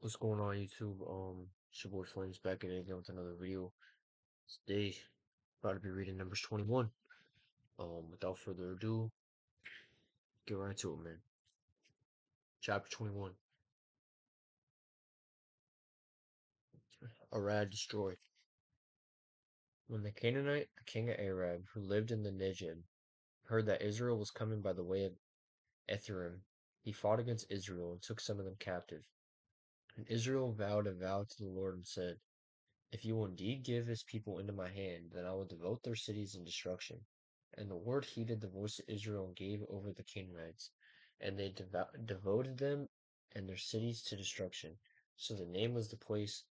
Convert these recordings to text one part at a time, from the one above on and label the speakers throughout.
Speaker 1: What's going on YouTube? It's your boy Flames back at it again with another video. Today, about to be reading Numbers 21. Without further ado, get right to it, man. Chapter 21. Arad destroyed. When the Canaanite, the king of Arab, who lived in the Negev, heard that Israel was coming by the way of Ephraim, he fought against Israel and took some of them captive. And Israel vowed a vow to the Lord and said, "If you will indeed give this people into my hand, then I will devote their cities in destruction." And the Lord heeded the voice of Israel and gave over the Canaanites, and they devoted them and their cities to destruction. So the name of the place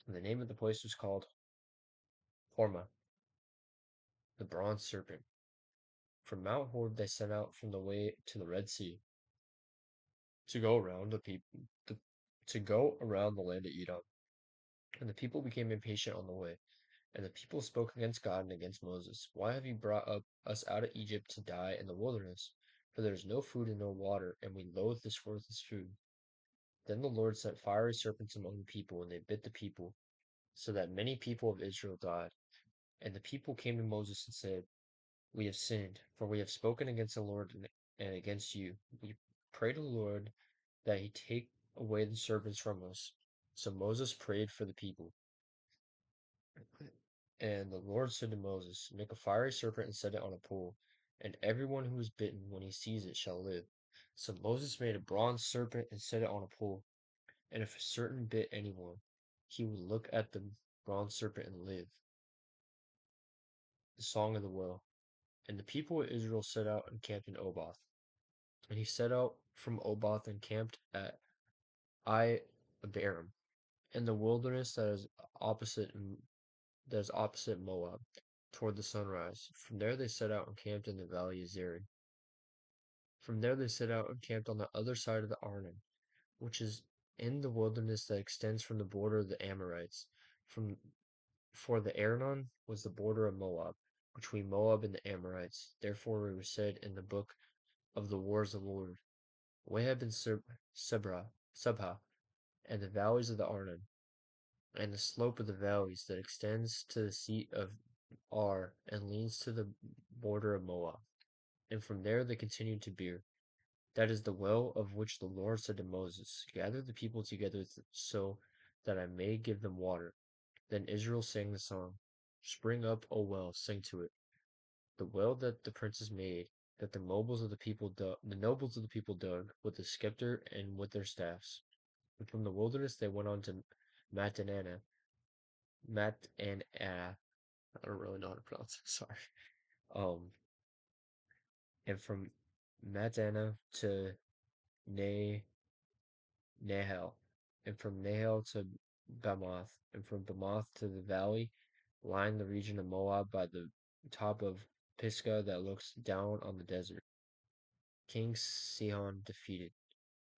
Speaker 1: was called Hormah, the bronze serpent. From Mount Hor they set out from the way to the Red Sea to go around to go around the land of Edom. And the people became impatient on the way. And the people spoke against God and against Moses. "Why have you brought us out of Egypt to die in the wilderness? For there is no food and no water, and we loathe this worthless food." Then the Lord sent fiery serpents among the people, and they bit the people, so that many people of Israel died. And the people came to Moses and said, "We have sinned, for we have spoken against the Lord and against you. We pray to the Lord that he take away the serpents from us." So Moses prayed for the people. And the Lord said to Moses, "Make a fiery serpent and set it on a pole, and everyone who is bitten when he sees it shall live." So Moses made a bronze serpent and set it on a pole, and if a serpent bit anyone, he would look at the bronze serpent and live. The Song of the Well. And the people of Israel set out and camped in Oboth. And he set out from Oboth and camped at I Abarim, in the wilderness opposite that is opposite Moab, toward the sunrise. From there they set out and camped in the valley of Zered. From there they set out and camped on the other side of the Arnon, which is in the wilderness that extends from the border of the Amorites. From For the Arnon was the border of Moab, between Moab and the Amorites. Therefore it was said in the book of the wars of the Lord, Wahab and Subha, and the valleys of the Arnon, and the slope of the valleys that extends to the seat of Ar and leans to the border of Moab. And from there they continued to Beer. That is the well of which the Lord said to Moses, "Gather the people together so that I may give them water." Then Israel sang the song, "Spring up, O well, sing to it." The well that the princes made, that the nobles of the people dug with the scepter and with their staffs. And from the wilderness they went on to Matanana, Matana, I don't really know how to pronounce it, sorry. Um, and from Matana to Ne Nahal, and from Nahal to Bamoth, and from Bamoth to the valley, lying the region of Moab by the top of Pisgah that looks down on the desert. King Sihon defeated.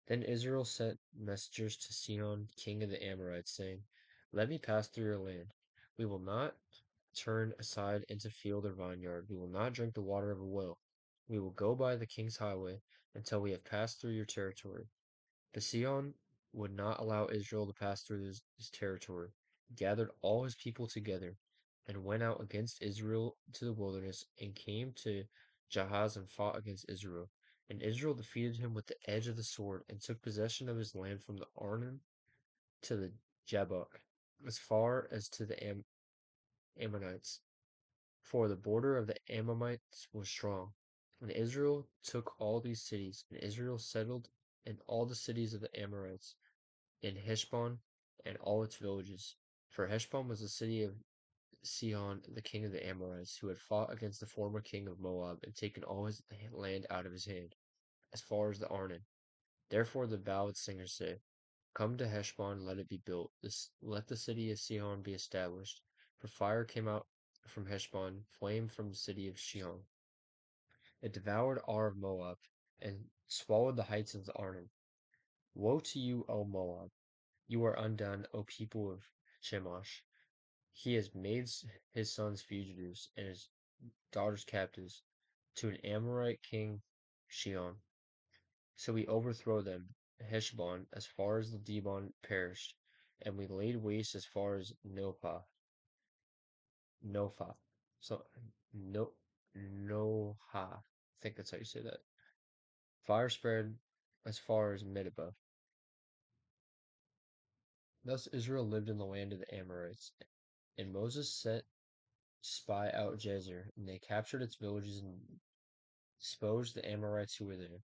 Speaker 1: Then Israel sent messengers to Sihon, king of the Amorites, saying, "Let me pass through your land. We will not turn aside into field or vineyard. We will not drink the water of a well. We will go by the king's highway until we have passed through your territory." But Sihon would not allow Israel to pass through his territory. He gathered all his people together and went out against Israel to the wilderness and came to Jahaz and fought against Israel. And Israel defeated him with the edge of the sword and took possession of his land from the Arnon to the Jabbok, as far as to the Ammonites. For the border of the Ammonites was strong. And Israel took all these cities, and Israel settled in all the cities of the Amorites, in Heshbon and all its villages. For Heshbon was the city of Sihon, the king of the Amorites, who had fought against the former king of Moab and taken all his land out of his hand, as far as the Arnon. Therefore the ballad singers say, "Come to Heshbon, let it be built. Let the city of Sihon be established. For fire came out from Heshbon, flame from the city of Shihon. It devoured Ar of Moab, and swallowed the heights of the Arnon. Woe to you, O Moab! You are undone, O people of Chemosh! He has made his sons fugitives, and his daughters captives, to an Amorite king, Shihon. So we overthrow them, Heshbon as far as the Dibon perished, and we laid waste as far as Nofa. So no Noha. I think that's how you say that. Fire spread as far as Midabah. Thus Israel lived in the land of the Amorites, and Moses sent spy out Jazer, and they captured its villages and exposed the Amorites who were there.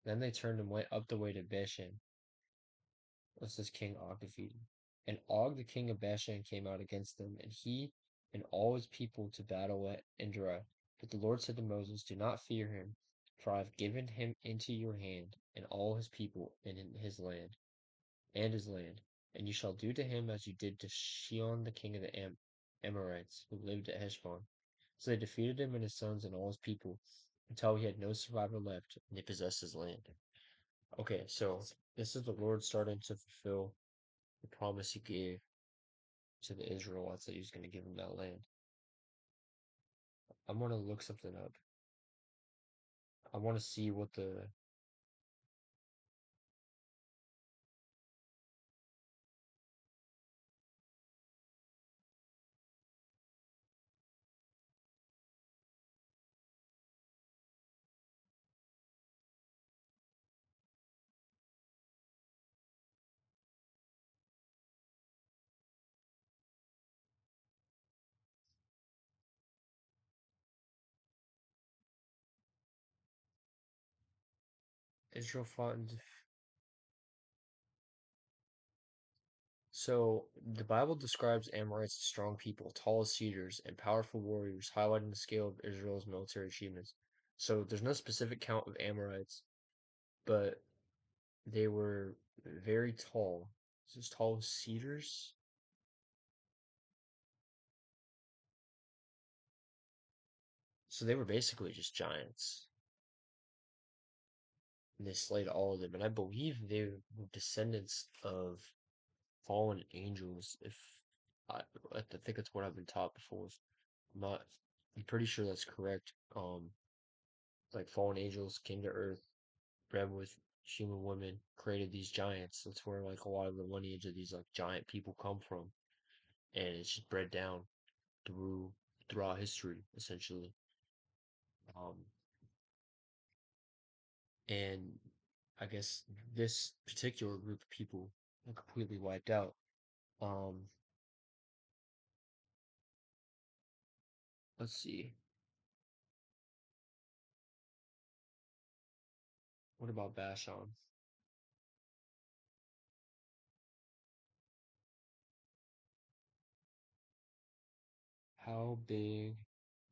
Speaker 1: Then they turned and went up the way to Bashan. This is King Og defeated. And Og the king of Bashan came out against them, and he and all his people to battle at Edrei. But the Lord said to Moses, Do not fear him, for I have given him into your hand, and all his people and in his land, and you shall do to him as you did to Sihon the king of the Amorites, who lived at Heshbon. So they defeated him and his sons and all his people, until he had no survivor left, and they possessed his land. Okay, so this is the Lord starting to fulfill the promise he gave to the Israelites that he was going to give them that land. I'm going to look something up. I want to see what the Israel fought in. So the Bible describes Amorites as strong people, tall as cedars, and powerful warriors, highlighting the scale of Israel's military achievements. So there's no specific count of Amorites, but they were very tall. As tall as cedars. So they were basically just giants. And they slayed all of them. And I believe they were descendants of fallen angels. If I think that's what I've been taught before. I'm not. I'm pretty sure that's correct. Like fallen angels came to Earth, bred with human women, created these giants. That's where like a lot of the lineage of these like giant people come from, and it's just bred down throughout history, essentially. Um, and I guess this particular group of people are completely wiped out. Um, let's see. What about Bashan? How big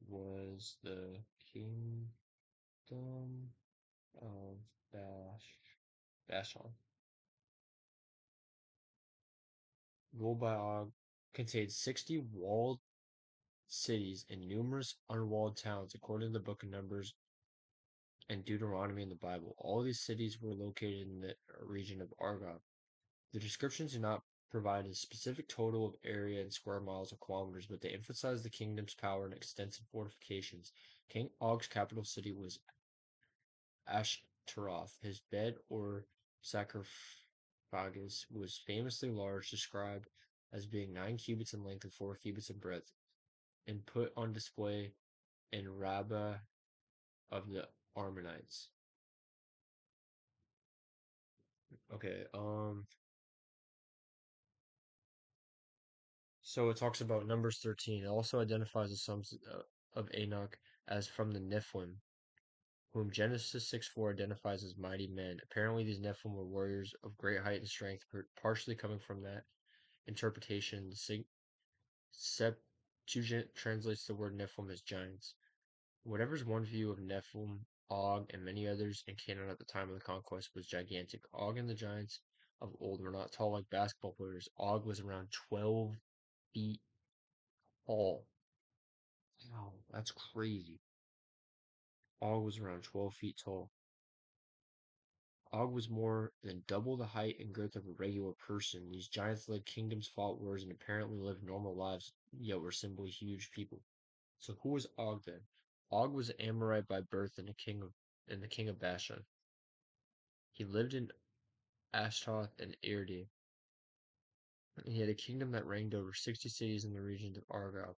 Speaker 1: was the kingdom of Bashan? Ruled by Og, contained 60 walled cities and numerous unwalled towns, according to the Book of Numbers and Deuteronomy in the Bible. All these cities were located in the region of Argob. The descriptions do not provide a specific total of area in square miles or kilometers, but they emphasize the kingdom's power and extensive fortifications. King Og's capital city was Ashtaroth. His bed or sarcophagus was famously large, described as being 9 cubits in length and 4 cubits in breadth, and put on display in Rabbah of the Ammonites. Okay, so it talks about Numbers 13. It also identifies the sons of Enoch as from the Nephilim, whom Genesis 6:4 identifies as mighty men. Apparently, these Nephilim were warriors of great height and strength, partially coming from that interpretation. The Septuagint translates the word Nephilim as giants. Whatever's one view of Nephilim, Og, and many others in Canaan at the time of the conquest was gigantic. Og and the giants of old were not tall like basketball players. Og was around 12 feet tall. Wow, that's crazy. Og was around 12 feet tall. Og was more than double the height and girth of a regular person. These giants led kingdoms, fought wars, and apparently lived normal lives, yet were simply huge people. So who was Og then? Og was an Amorite by birth and the king of Bashan. He lived in Ashtaroth, and Eridu. He had a kingdom that reigned over 60 cities in the region of Argob.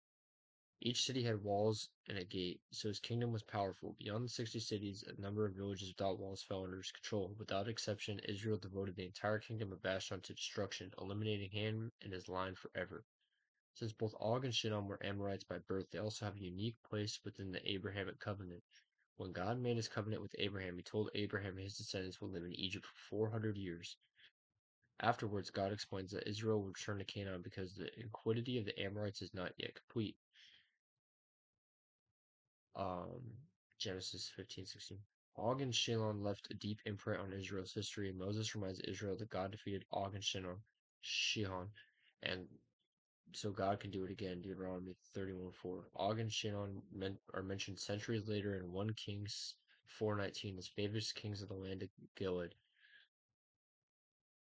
Speaker 1: Each city had walls and a gate, so his kingdom was powerful. Beyond the 60 cities, a number of villages without walls fell under his control. Without exception, Israel devoted the entire kingdom of Bashan to destruction, eliminating him and his line forever. Since both Og and Shinon were Amorites by birth, they also have a unique place within the Abrahamic covenant. When God made his covenant with Abraham, he told Abraham his descendants would live in Egypt for 400 years. Afterwards, God explains that Israel will return to Canaan because the iniquity of the Amorites is not yet complete. Um, Genesis 15:16. Og and Shinon left a deep imprint on Israel's history, and Moses reminds Israel that God defeated Og and Shihon, and so God can do it again. Deuteronomy 31:4. Og and Shinon are mentioned centuries later in 1 Kings 4:19 as famous kings of the land of Gilead.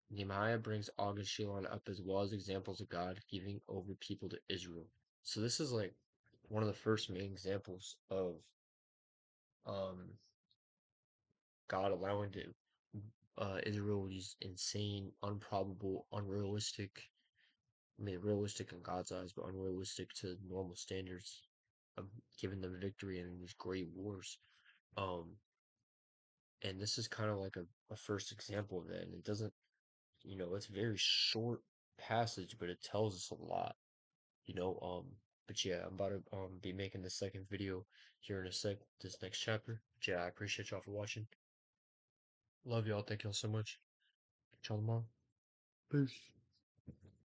Speaker 1: Nehemiah brings Og and Shinon up as well as examples of God giving over people to Israel. So this is like one of the first main examples of um, God allowing to Israel these insane, improbable, unrealistic. I mean, realistic in God's eyes, but unrealistic to normal standards of giving them victory in these great wars. Um, and this is kind of like a first example of that. And it doesn't, it's a very short passage, but it tells us a lot, you know. But yeah, I'm about to be making the second video here in a sec, this next chapter. But yeah, I appreciate y'all for watching. Love y'all. Thank y'all so much. Catch y'all tomorrow. Peace.